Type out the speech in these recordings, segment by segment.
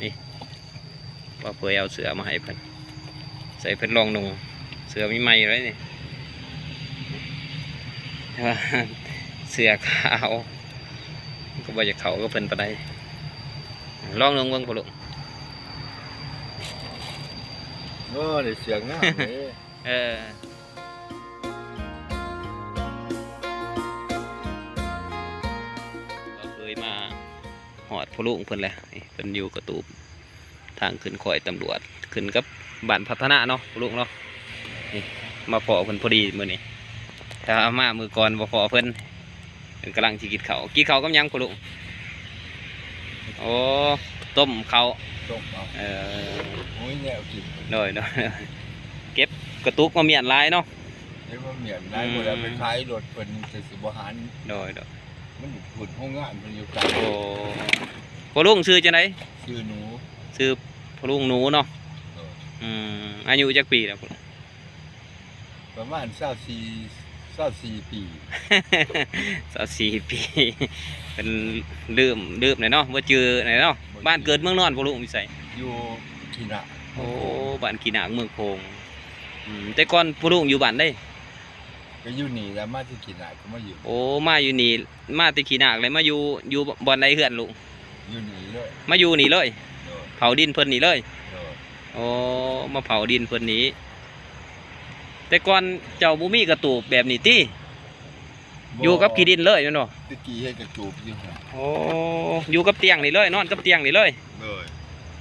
นี่ว่าเพื่อเอาเสือมาให้เพิ่นใส่เพิ่นลองนุ่งเสือมีไหมไว้นี่เสือขาวก็บ่อยากเขาก็เพิ่นปานใดลองนุ่งเบิ่งพ่อลูกได้เสียงงามเลยเราเคยมาหอดพ่อลูกเพิ่นแหละเพิ่นอยู่กระตูบทางขึ้นคอยตำรวจขึ้นกับบ้านพัฒนาเนาะพ่อลูกเนาะนี่มาพอเพิ่นพอดีมื้อนี้ถ้ามามือก่อนบ่พอเพิ่นกำลังสิกินข้าวกับหยังพ่อลูกโอ้ต้มข้าวโอ้ยแนวกินโดยเก็บกระตุกมาเมียนลายเนาะเก็บมาเมียนลายหมดแล้วไปขายรถเพิ่นจะสิบ่หันโดยมันหุ่นห้องงานมันอยู่ไกลโอ้พ่อลุงชื่อจังได๋ชื่อหนูชื่อพ่อลุงหนูเนาะอายุจักปีแล้วพ่อประมาณ24ปี24ปีเป็นลืมหน่อยเนาะบ่จื้อหน่อยเนาะบ้านเกิดเมืองนอนพ่อลุงมีไสอยู่ขีนะโอ้บ้านขีนะเมืองโคงแต่ก่อนพ่อลุงอยู่บ้านได้ก็อยู่นี่แล้วมาที่ขีนะก็มาอยู่โอ้มาอยู่นี่มาที่ขีนะเลยมาอยู่บ่อนใดเฮือนลุงอยู่นี่เลยมาอยู่นี่เลยเผาดินเพิ่นนี่เลยโอ้มาเผาดินเพิ่นนี้แต่ก่อนเจ้าบ่มีกระตูบแบบนี้ติอยู่กับขี้ดินเลยแม่นบ่ตะกี้เฮ็ดกระตูบอยู่โอ้อยู่กับเตียงนี่เลยนอนกับเตียงนี่เลย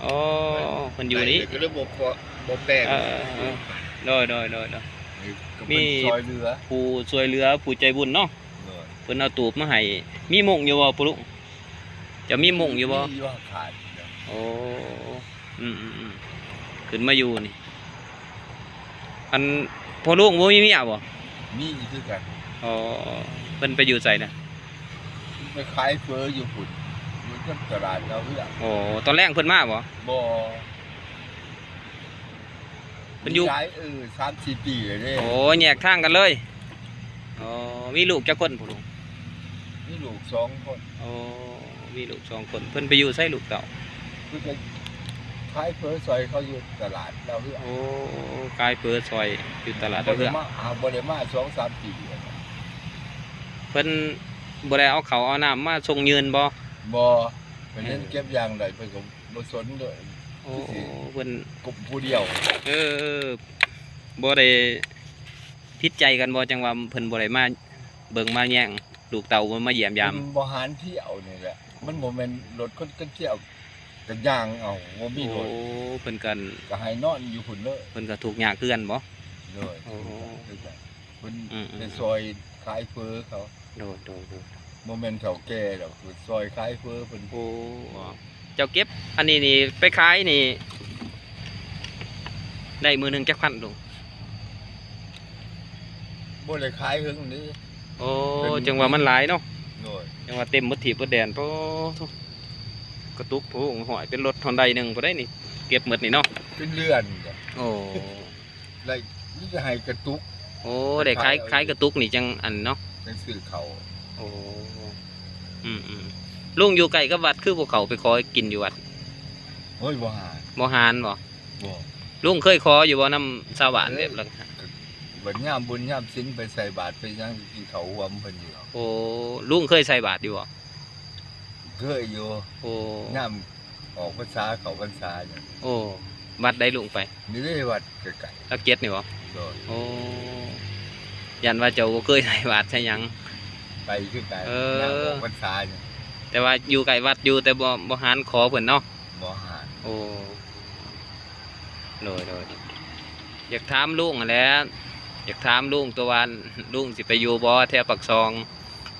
โอ้เพิ่นอยู่นี่ก็เลยบ่แปลกโดยมีผู้ช่วยเหลือผู้ใจบุญเนาะเพิ่นเอาตูบมาให้มีมุ้งอยู่บ่ปู่ลุงจะมีมุ้งอยู่บ่มีขาดโอ้ขึ้นมาอยู่นี่อันพ่อลุงบ่มีเมียบ่มีคือกันอ๋อเพิ่นไปอยู่ไสน่ะไปขายเฟออยู่พุ่นมันก็ตลาดเราเฮือโอ้ตอนแรกเพิ่นมาบ่เพิ่นอยู่3-4 ปีเลยเด้โอ้แยกทางกันเลยอ๋อมีลูกจักคนพ่อลุงมีลูก2คนโอ้มีลูก2คนเพิ่นไปอยู่ไสลูกเต้าเพิ่นไปขายเฟอซอยเขาอยู่ตลาดเราเฮือโอ้ขายเฟอซอยอยู่ตลาดเราเฮือบ่ได้มา 2-3 ปีเพิ่นบ่ได้เอาเขาเอาน้ำมาส่งยืนบ่เพิ่นเล่นเก็บยางได้เพิ่นก็บ่สนด้วยโอ้เพิ่นกบผู้เดียวบ่ได้ผิดใจกันบ่จังว่าเพิ่นบ่ได้มาเบิ่งมาแย่งลูกเต่ามาเยี่ยมยามบ่หารเที่ยวนี่แหละมันบ่แม่นรถคนเที่ยวกันย่างเอาบ่มีรถโอ้เพิ่นกันก็ให้นอนอยู่พุ่นเลยเพิ่นก็ทุกข์ยากคือกันบ่เลยโอ้เพิ่นในซอยขายเฟอเขาโดบ่แม่นเขาแก่ดอกซอยขายเฟอเพิ่นโอ้เจ้าเก็บอันนี้นี่ไปขายนี่ได้มื้อนึงจักพันลุงบ่ได้ขายเฮิงนี่โอ้จังว่ามันหลายเนาะจังว่าเต็มหมดที่เบิดแดนโตกระตุกโผหอยเป็นรถฮอนไดนึงบ่ได้นี่เก็บหมดนี่เนาะเป็นเรือนโอ้ได้นี่จะให้กระตุกโอ้ได้ขายกระตุกนี่จังอันเนาะจังซื้อเขาโอ้ลุงอยู่ไกลกับวัดคือพวกเขาไปขอกินอยู่วัดเฮ้ยบ่หานบ่ลุงเคยขออยู่บ่น้ำสาวานแบบนั้นบัดยามบุญยามศีลไปใส่บาตรไปยังกินเขาหวมเพิ่นอยู่โอ้ลุงเคยใส่บาตรอยู่บ่เคยอยู่โอ้ยามออกพรรษาเขาพรรษาเนี่ยโอ้วัดได้ลุงไปนี่ได้วัดไกลๆลักเจ็ดนี่บ่โอ้ยันว่าเจ้าบ่เคยใส่บาตรใช่หยังไปคือไกลยามออกพรรษาเนี่ยแต่ว่าอยู่ไกลวัดอยู่แต่บ่หานขอเพิ่นเนาะบ่หานโอ้โดยอยากถามลุงแหละอยากถามลุงตัววันลุงสิไปอยู่บ่แถวปากซอง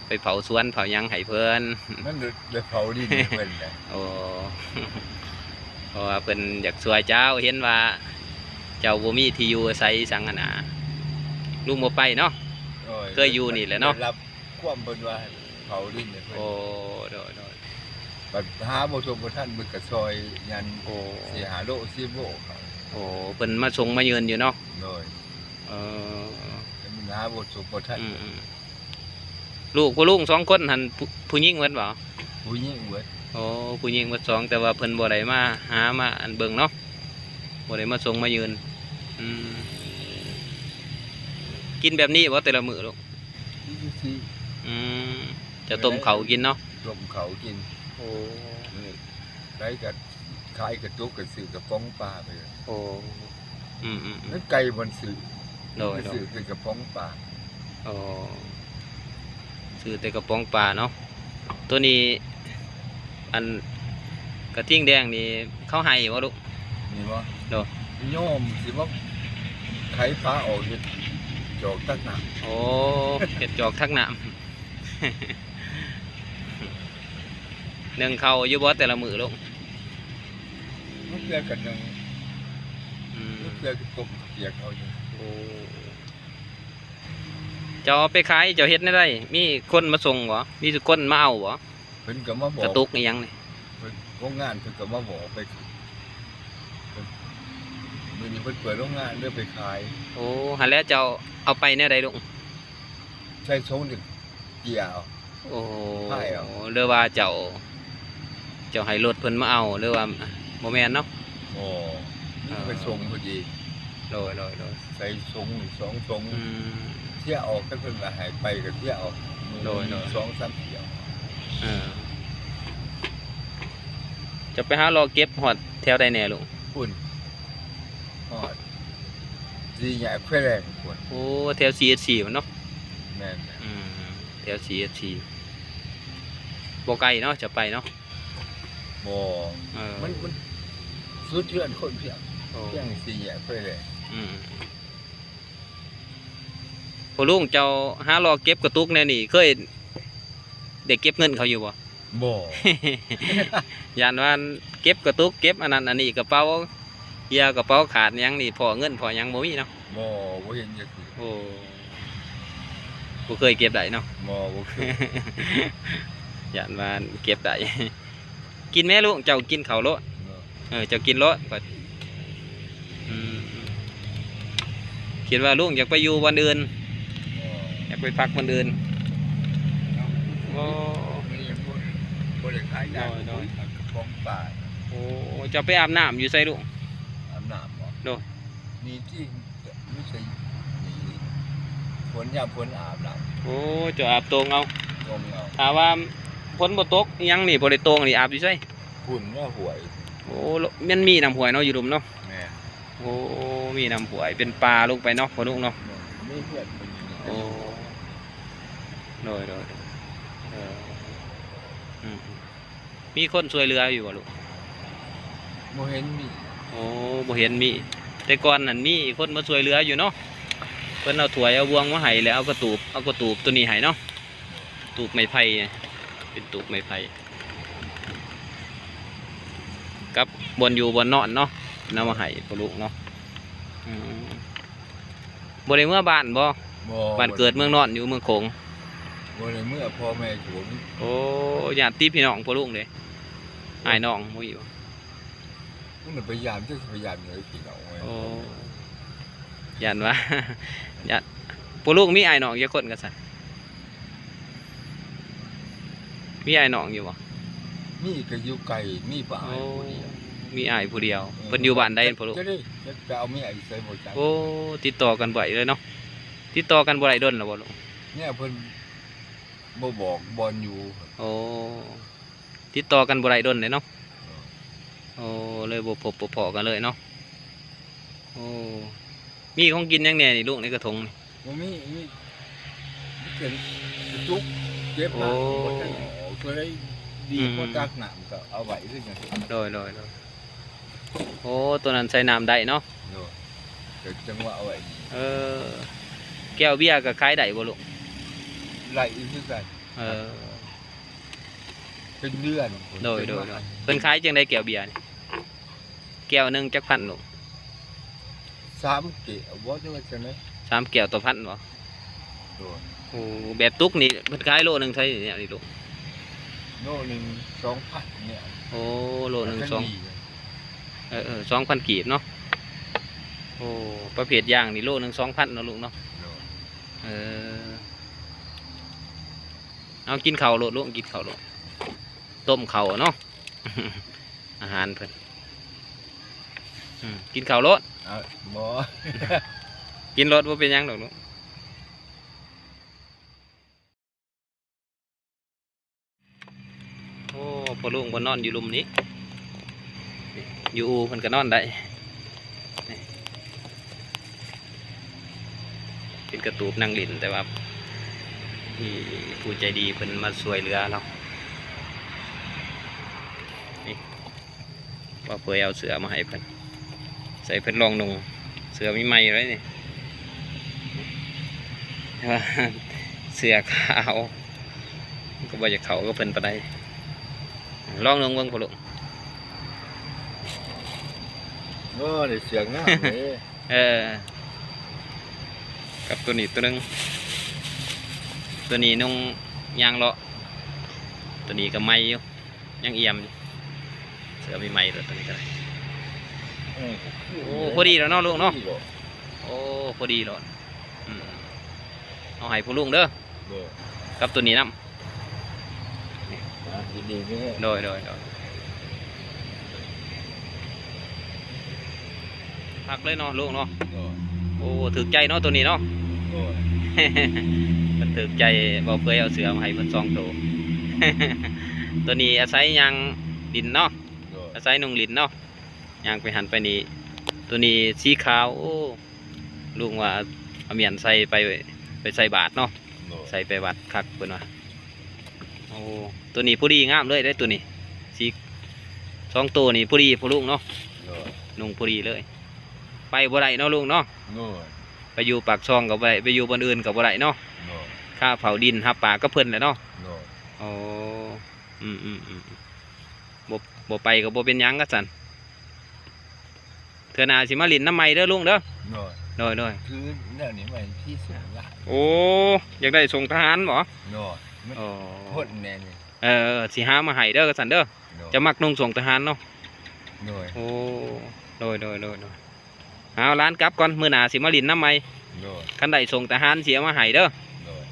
ไปเผาสวนเผายังให้เพิ่นมันได้เผาดินเพิ่นน่ะโอ้เพราะว่าเพิ่นอยากช่วยเจ้าเห็นว่าเจ้าบ่มีที่อยู่อาศัยสังหนาลุงบ่ไปเนาะเคยอยู่นี่แหละเนาะรับความเพิ่นว่าเผาดินให้เพิ่นโอ้โดยบัดหาบ่ชมบ่ทันมันก็ซอยยันสิหาโล10โลโอ้เพิ่นมาส่งมาเยือนอยู่เนาะโดยมันหาบ่ชมบ่ทันลูก2คนหันผู้หญิงเบิดบ่ผู้หญิงเบิด โอ้ผู้หญิงมาสองแต่ว่าเพิ่นบ่ได้มาหามาอันเบิ่งเนาะบ่ได้มาส่งมายืนอืมกินแบบนี้บ่แต่ละมื้อลูก ที่ อืมจะต้มเขาวกินเนาะ ลมเขากิน โอ้ นี่ได้กับขายกระตุกกระสือกระป๋องปลาไปเลย โอ้อืม นั่นไก่มันสื่อ โดย สื่อเป็นกระป๋องปลา โอ้ซื้อแต่กระป๋องปลาเนาะตัวนี้อันกระทิ่งแดงนี่เขาให้บ่ลูก นี่วะ โดย โยมสิว่าไข่ปลาออกเห็ดจอกตั้งหนัก โอ้เห็ดจอกทักน้ำ หนึ่งเขาอยู่บ่แต่ละมือลูก มันเกลือกันหนึ่ง อืม มันเกลือกับต้มเปียกเอาอยู่ โอ้เจ้าเอาไปขายเจ้าเฮ็ดได้ มีคนมาส่งบ่มีคนมาเอาบ่ เพิ่นก็มาบอก กระตุกอีหยังนี่ เพิ่นโรงงานเพิ่นก็มาบอกไปมื้อนี้เพิ่นเปิดโรงงานเรื่อไปขาย โอ้หันแล้วเจ้าเอาไปแนวใดลูก ใช้โซนหนึ่งเกี่ยว โอ้ ใช่เหรอ หรือว่าเจ้าให้รถเพิ่นมาเอาหรือว่าบ่แม่นเนาะ โอ้ไปส่งพอดี โดย ใส่ส่งหนึ่งสองส่ง อืม เที่ยวออกก็เพิ่นว่าหายไปก็เที่ยวออก โดย สองสามเที่ยว เออจะไปหารอเก็บฮอดแถวใดแน่ลูก ปุ่นฮอดดีใหญ่แพร่แรงปุ่น โอ้แถว CSC มันเนาะ แม่น อืมแถว CSC บ่ไกลเนาะจะไปเนาะ บ่ เออ มันสุดเทือนคนเพียง โอ้ เพียงสีใหญ่แพร่แรง อืมพ่อลุงเจ้าหารอเก็บกระตุกแนวนี้เคยได้เก็บเงินเขาอยู่บ่ บ่ ย่านว่าเก็บกระตุกเก็บอันนั้นอันนี้กระเป๋าเหียกระเป๋าขาดหยังนี่พอเงินพอหยังบ่มีเนาะ บ่บ่เห็นจักที โอ้บ่เคยเก็บได้เนาะ บ่เคย ย่านว่าเก็บได้ กินแม่ลูกเจ้ากินข้าวโลด บ่ เจ้ากินโลดก็อืมคิดว่าลุงอยากไปอยู่วันอื่น อยากไปพักวันอื่นโอ้ มีบ่ได้ขายได้ น้อย กระป๋องปลา โอ้เจ้าไปอาบน้ำอยู่ไสลูก อาบน้ำบ่ โดย มีที่ไม่ใช่นี่ฝนยามฝนอาบน้ โอ้เจ้าอาบตรงเอา ำลมเอา ถามว่าฝนบ่ตกอิหยังนี่บ่ได้ตรงนี่อาบอยู่ไส ฝุ่นว่าหวย โอ้มันมีน้ำห้วยเนาะอยู่ดุมเนาะ แม่ โอ้มีน้ำห้วยเป็นปลาลงไปเนาะพอลุงเนาะ ไม่เพื่อนมันอยู่ โอ้โดยเอออืมมีคนช่วยเรืออยู่บ่ลูก โมเห็นมี โอ้บ่เห็นมี แต่ก่อนนั่นมีคนมาช่วยเรืออยู่เนาะเพิ่นเอาถ้วยเอาบวงมาให้แล้วเอากระตูบตัวนี้ให้เนาะตูบไม้ไผ่เนี่ยเป็นตูบไม้ไผ่กับบนอยู่บนนอนเนาะนำมาให้ปลุกเนาะอืมบ่ได้เมื่อบ้านบ่บ้านเกิดเมืองนอนอยู่เมืองโขง บ่ได้เมื่อพ่อแม่ผม โอ้ญาติพี่น้องปลุกเด้อ้ายน้องบ่อยู่ มันพยายามจะพยายามอยู่ให้พี่น้องไว้ โอ้ยันว่า ยันปูลูกมีไอ้ายน้องเยอะคนกันสันมีไอ้ายน้องอยู่บ่ มีก็อยู่ไกลมีป่า โอ้ ผู้เดียว มีไอ้ายผู้เดียวเพิ่นอยู่บ้านใดปูลูก จะได้จะเอามีไอ้ใส่หมดจัง โอ้ติดต่อกันบ่อยเลยเนาะติดต่อกันบ่ได้ดนหรอบ่ลูก เนี่ยเพิ่นบ่บอกบอลอยู่ โอ้ติดต่อกันบ่ได้ดนเลยเนาะโอ้เลยบ่พบบ่พอกันเลยเนาะโอ้มีของกินหยังแหน่นี่ลูกในกระทงนี่ บ่มีเกินจุกเจ็บหนักบ่ทันออกก็เลยดีพอตักน้ำก็เอาไว้คือจังซี่ โดยโอ้ตัวนั้นใส่น้ำได้เนาะ โน่ก็จังว่าเอาไว้ เออแก้วเบียร์ก็ขายได้บ่ลูก ไล่อีกคือกัน เออ เป็นเดือน โดยเพิ่นขายจังได้แก้วเบียร์นี่แก้วหนึงจักพันลูก 3เกะบ่จังว่าจังได๋ 3แก้วต่อพันบ่ โดย โอ้แบบตุกนี่เพิ่นขายโลนึงเท่าไหร่เนี่ยนี่ลูก โน่นึง 2,000เนี่ย โอ้โลนึง ก็ สอง ดี 2,000 กีบเนาะโอ้ประเภทย่างนี่โลนึง 2,000เนาะลูกเนาะ โดย เออเอากินข้าวโลดลูกกินข้าวโลด ต้มข้าวเนาะ อาหารเพิ่นกินข้าวรถ เอาบ่ กินรถว่าเป็นหยังดอกลูกโอ้พอลุงบนนอนอยู่ลุมนี้อยู่อูเพิ่นก็นอนได้นี่เป็นกระตูบนั่งดินแต่ว่ามีผู้ใจดีเพิ่นมาช่วยเหลือเรานี่ว่าเพื่อเอาเสือมาให้เพิ่นใส่เพิ่นลองนุ่งเสือมีไหมเลยนี่แต่ว่า เสือขาวก็บ่จะเขาก็เพิ่นปานใดลองนุ่งเบิ่งพอลุง โอ้ได้เสียงงามเลย กับตัวนี้ตัวหนึงตัวนี้นุ่งยางเลาะตัวนี้ก็ไหมอยู่ยังเอี่ยมอยู่เสือมีไหมเลยตัวนี้ก็ได้โอ้พอดีแล้วเนาะลุงเนาะโอ้พอดีแล้วเอาให้ผู้ลุงเด้อ เด้อ กับตัวนี้นำ ดีๆนี่ โดยพักเลยเนาะลุงเนาะ โอ้ย โอ้ถึกใจเนาะตัวนี้เนาะ โอ้ย มันถึกใจบ่เคยเอาเสือมาให้เพิ่น2ตัว ตัวนี้อาศัยยางดินเนาะ โอ้ย อาศัยนุ่งลินเนาะยางไปหันไปนี่ตัวนี้สีขาวโอ้ลุงว่าเอาเมียนใส่ไปใส่บาทเนาะ โอ้ย ใส่ไปวัดคักเพิ่นว่าโอ้ตัวนี้ผู้ดีงามเลยได้ตัวนี้สี2ตัวนี่ผู้ดีผู้ลุงเนาะ โอ้ย นุ่งผู้ดีเลย ไปบ่ได้เนาะลุงเนาะ โอ้ย ไปอยู่ปากช่องกับไปอยู่บนอื่นกับบ่ได้เนาะ โอ้ย ค่าเผาดินหับป่าก็เพิ่นแหละเนาะ โอ้ย โอ้บ่ไปก็บ่เป็นหยังก็สั่นเทื่อหน้าสิมาลินน้ำใหม่เด้อลุงเด้อ โอ้ย โดย คือแนวนี้มันที่สูงละ โอ้อยากได้ส่งทหารบ่ โอ้ยมัน โอ้ พ่นแน่นี่ สิหามาให้เด้อก็สั่นเด้อ โอ้ย จะมักนุ่งส่งทหารเนาะ โอ้ย โอ้โดยเอาร้านกลับก่อนมื้อหน้าสิมาลินน้ำใหม่ โอ้ย คันได้ส่งทหารสิเอามาให้เด้อ โอ้ย